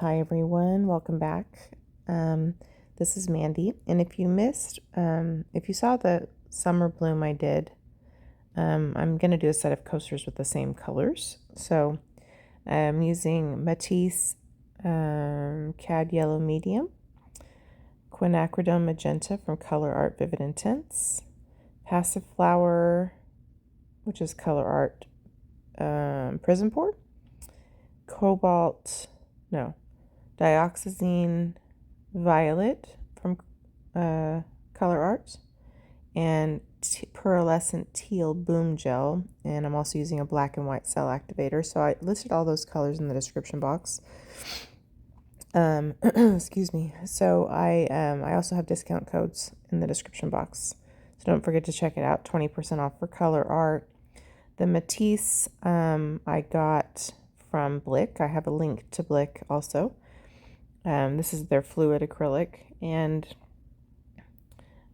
Hi everyone, welcome back. This is Mandy, and if you missed, if you saw the summer bloom I did, I'm going to do a set of coasters with the same colors. So I'm using Matisse Cad Yellow Medium, Quinacridone Magenta from Colourarte Vivid Intense, Passiflower, which is Colourarte PrizmPour, Dioxazine Violet from Colourarte, and Pearlescent Teal Boom Gel. And I'm also using a black and white Cell Activator. So I listed all those colors in the description box. Excuse me. So I also have discount codes in the description box. So don't forget to check it out. 20% off for Colourarte. The Matisse I got from Blick. I have a link to Blick also. This is their fluid acrylic, and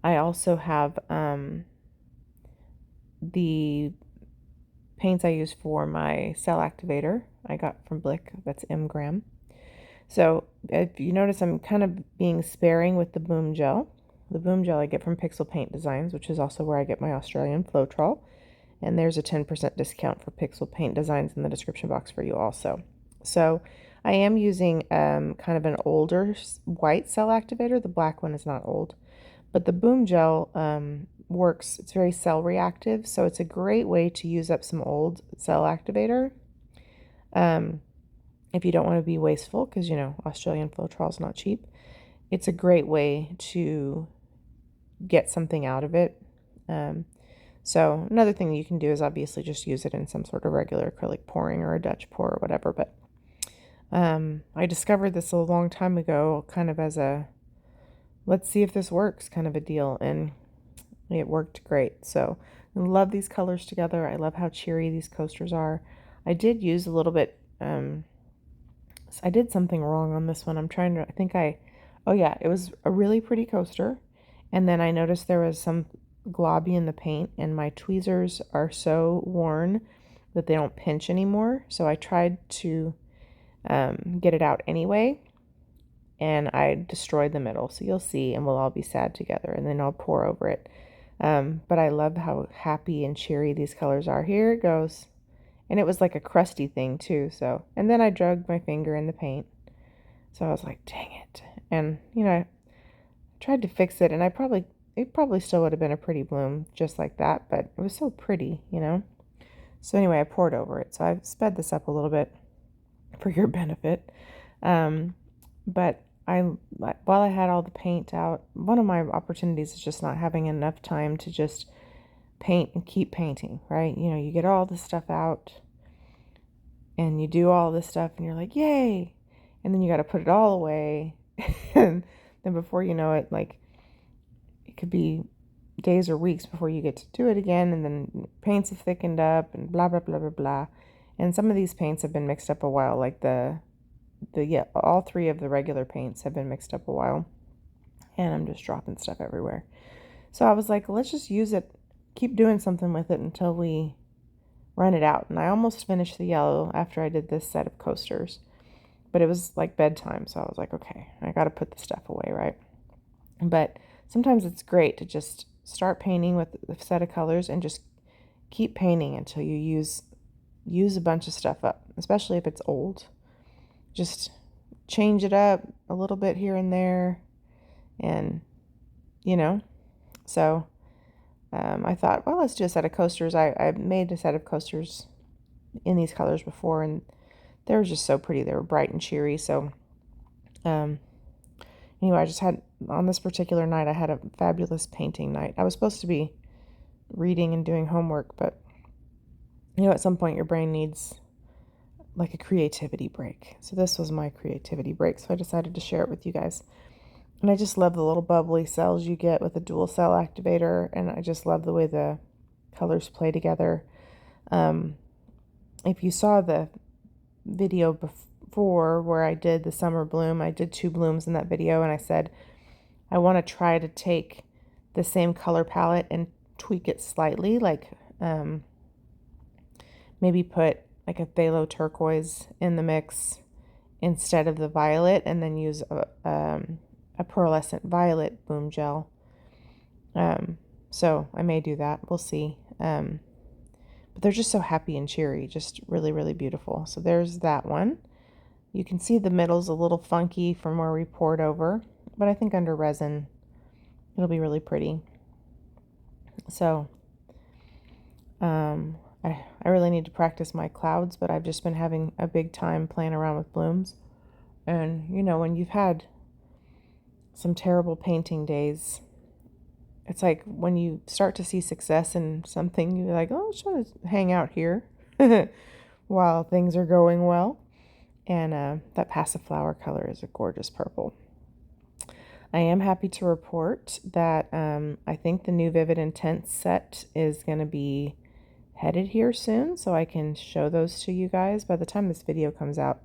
I also have the paints I use for my Cell Activator I got from Blick. That's M-Gram. So if you notice, I'm kind of being sparing with the Boom Gel. The Boom Gel I get from Pixel Paint Designs, which is also where I get my Australian Floetrol. And there's a 10% discount for Pixel Paint Designs in the description box for you also. So I am using kind of an older white Cell Activator. The black one is not old. But the Boom Gel works. It's very cell reactive. So it's a great way to use up some old Cell Activator. If you don't want to be wasteful, because, you know, Australian Floetrol is not cheap. It's a great way to get something out of it. So another thing you can do is obviously just use it in some sort of regular acrylic pouring or a Dutch pour or whatever. But I discovered this a long time ago, kind of as a let's see if this works kind of a deal, and it worked great. So I love these colors together. I love how cheery these coasters are. I did use a little bit. I did something wrong on this one. Oh yeah, it was a really pretty coaster, and then I noticed there was some globby in the paint, and my tweezers are so worn that they don't pinch anymore. So I tried to get it out anyway, and I destroyed the middle. So you'll see, and we'll all be sad together, and then I'll pour over it. But I love how happy and cheery these colors are. Here it goes. And it was like a crusty thing too. So, and then I drugged my finger in the paint. So I was like, dang it. And, you know, I tried to fix it, and it probably still would have been a pretty bloom just like that, but it was so pretty, you know. So anyway, I poured over it. So I've sped this up a little bit for your benefit. But while I had all the paint out, one of my opportunities is just not having enough time to just paint and keep painting, right? You know, you get all this stuff out and you do all this stuff and you're like, yay. And then you got to put it all away. And then before you know it, like, it could be days or weeks before you get to do it again. And then paints have thickened up and blah, blah, blah, blah, blah. And some of these paints have been mixed up a while, like all three of the regular paints have been mixed up a while. And I'm just dropping stuff everywhere. So I was like, let's just use it, keep doing something with it until we run it out. And I almost finished the yellow after I did this set of coasters. But it was like bedtime, so I was like, okay, I got to put the stuff away, right? But sometimes it's great to just start painting with a set of colors and just keep painting until you use a bunch of stuff up, especially if it's old. Just change it up a little bit here and there, and, you know, so I thought, well, let's do a set of coasters. I've made a set of coasters in these colors before, and they were just so pretty. They were bright and cheery. So anyway, I just had, on this particular night, I had a fabulous painting night. I was supposed to be reading and doing homework, but, you know, at some point your brain needs like a creativity break. So this was my creativity break. So I decided to share it with you guys. And I just love the little bubbly cells you get with a dual cell activator. And I just love the way the colors play together. If you saw the video before where I did the summer bloom, I did 2 blooms in that video. And I said, I want to try to take the same color palette and tweak it slightly. Like maybe put like a phthalo turquoise in the mix instead of the violet, and then use a pearlescent violet bloom gel. So I may do that. We'll see. But they're just so happy and cheery, just really, really beautiful. So there's that one. You can see the middle's a little funky from where we poured over, but I think under resin it'll be really pretty. So I really need to practice my clouds, but I've just been having a big time playing around with blooms. And you know, when you've had some terrible painting days, it's like when you start to see success in something, you're like, oh, I just want to hang out here while things are going well. And that Passiflower color is a gorgeous purple. I am happy to report that I think the new Vivid Intense set is going to be headed here soon, so I can show those to you guys by the time this video comes out,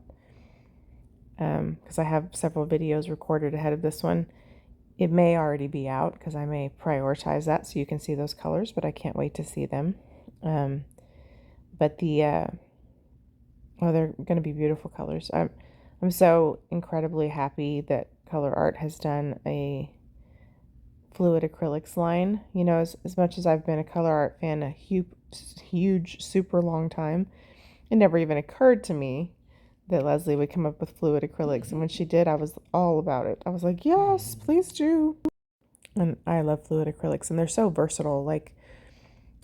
because I have several videos recorded ahead of this one. It may already be out because I may prioritize that so you can see those colors, but I can't wait to see them. But the oh, they're going to be beautiful colors. I'm so incredibly happy that Colourarte has done a fluid acrylics line. You know, as much as I've been a Colourarte fan a huge, super long time, it never even occurred to me that Leslie would come up with fluid acrylics. And when she did, I was all about it. I was like, yes, please do. And I love fluid acrylics, and they're so versatile. Like,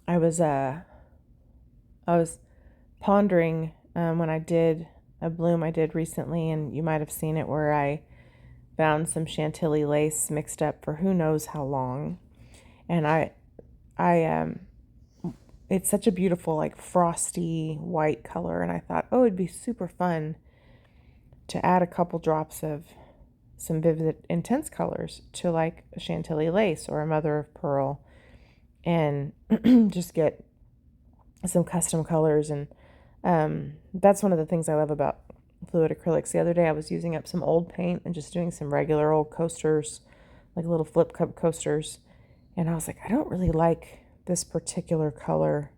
I was pondering when I did a bloom I did recently, and you might have seen it, where I found some Chantilly lace mixed up for who knows how long. And it's such a beautiful, like, frosty white color, and I thought, oh, it'd be super fun to add a couple drops of some Vivid Intense colors to, like, a Chantilly lace or a mother of pearl, and just get some custom colors. And that's one of the things I love about fluid acrylics. The other day I was using up some old paint and just doing some regular old coasters, like little flip cup coasters, and I was like, I don't really like this particular color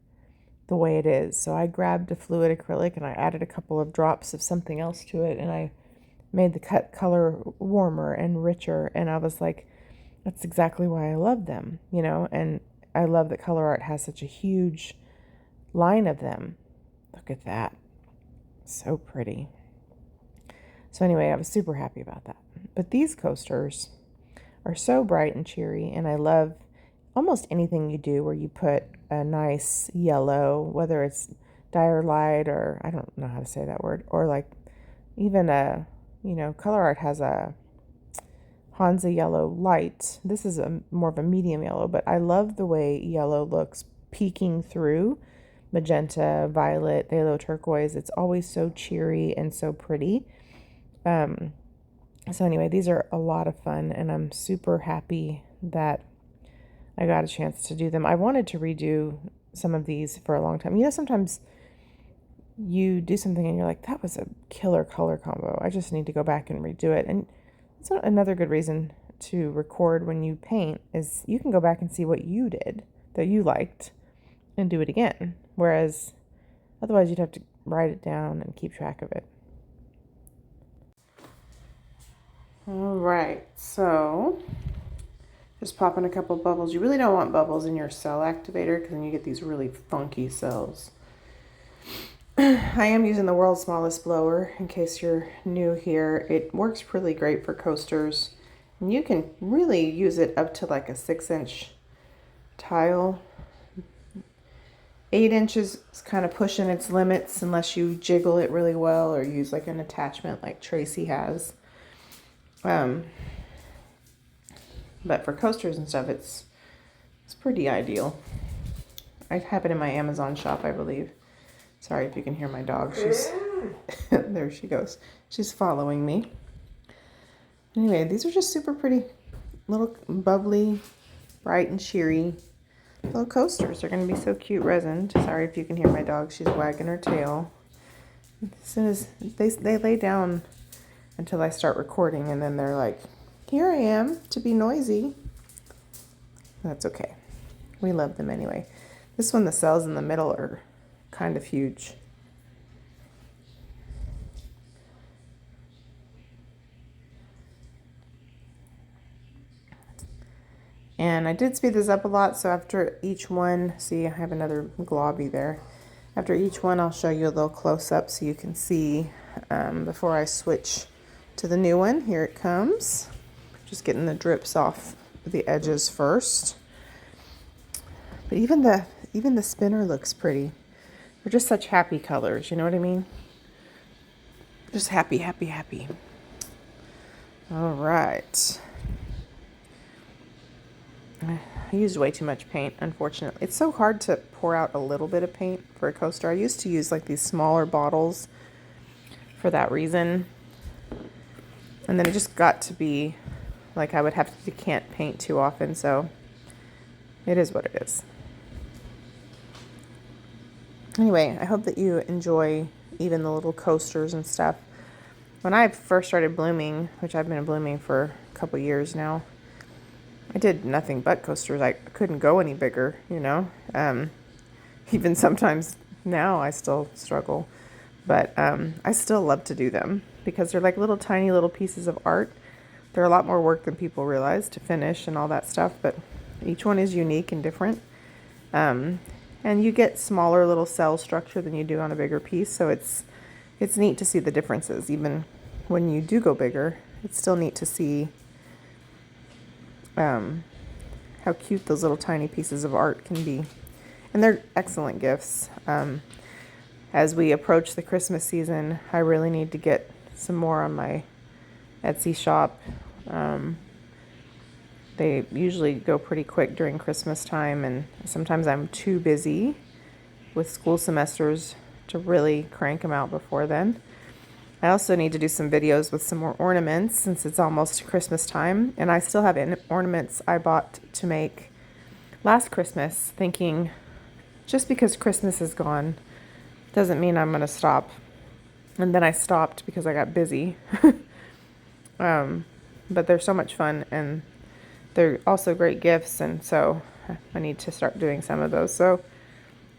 the way it is. So I grabbed a fluid acrylic and I added a couple of drops of something else to it, and I made the cut color warmer and richer, and I was like, that's exactly why I love them, you know. And I love that Colourarte has such a huge line of them. Look at that. So pretty. So anyway, I was super happy about that. But these coasters are so bright and cheery, and I love almost anything you do where you put a nice yellow, whether it's Dire Light, or I don't know how to say that word, or like even a, you know, Colourarte has a Hansa yellow light. This is more of a medium yellow, but I love the way yellow looks peeking through magenta, violet, phthalo turquoise. It's always so cheery and so pretty. So anyway, these are a lot of fun, and I'm super happy that I got a chance to do them. I wanted to redo some of these for a long time. You know, sometimes you do something and you're like, that was a killer color combo. I just need to go back and redo it. And it's another good reason to record when you paint is you can go back and see what you did that you liked and do it again. Whereas otherwise you'd have to write it down and keep track of it. All right, so just popping a couple bubbles. You really don't want bubbles in your cell activator because then you get these really funky cells. I am using the world's smallest blower in case you're new here. It works really great for coasters, and you can really use it up to like a 6-inch tile. 8 inches is kind of pushing its limits unless you jiggle it really well or use like an attachment like Tracy has. But for coasters and stuff, it's pretty ideal. I have it in my Amazon shop, I believe. Sorry if you can hear my dog. She's there she goes. She's following me. Anyway, these are just super pretty, little bubbly, bright and cheery little coasters. They're going to be so cute resined. Sorry if you can hear my dog. She's wagging her tail. As soon as they lay down until I start recording, and then they're like, here I am to be noisy. That's okay. We love them anyway. This one, the cells in the middle are kind of huge. And I did speed this up a lot, so after each one, see I have another globby there. After each one I'll show you a little close-up so you can see before I switch to the new one. Here it comes. Just getting the drips off the edges first. But even the spinner looks pretty. They're just such happy colors, you know what I mean? Just happy, happy, happy. All right. I used way too much paint, unfortunately. It's so hard to pour out a little bit of paint for a coaster. I used to use like these smaller bottles for that reason. And then it just got to be like I would have to decant paint too often, so it is what it is. Anyway, I hope that you enjoy even the little coasters and stuff. When I first started blooming, which I've been blooming for a couple years now, I did nothing but coasters. I couldn't go any bigger, you know. Even sometimes now I still struggle, but I still love to do them because they're like little tiny little pieces of art. They're a lot more work than people realize to finish and all that stuff, but each one is unique and different. And you get smaller little cell structure than you do on a bigger piece, so it's neat to see the differences. Even when you do go bigger, it's still neat to see how cute those little tiny pieces of art can be. And they're excellent gifts. As we approach the Christmas season, I really need to get some more on my Etsy shop. They usually go pretty quick during Christmas time, and sometimes I'm too busy with school semesters to really crank them out before then. I also need to do some videos with some more ornaments since it's almost Christmas time, and I still have ornaments I bought to make last Christmas, thinking just because Christmas is gone doesn't mean I'm going to stop. And then I stopped because I got busy. But they're so much fun, and they're also great gifts, and so I need to start doing some of those. So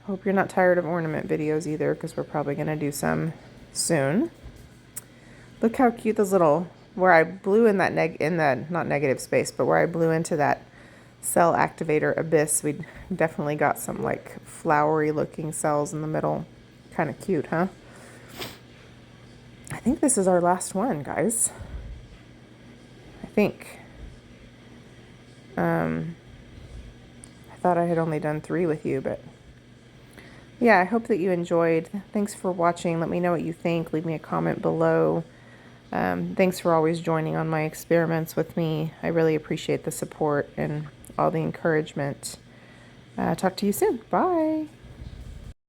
hope you're not tired of ornament videos either, because we're probably going to do some soon. Look how cute those little, where I blew in that not negative space, but where I blew into that Cell Activator abyss, we definitely got some like flowery looking cells in the middle. Kind of cute, huh? I think this is our last one, guys. I think. I thought I had only done 3 with you, but yeah, I hope that you enjoyed. Thanks for watching. Let me know what you think. Leave me a comment below. Thanks for always joining on my experiments with me. I really appreciate the support and all the encouragement. Talk to you soon. Bye.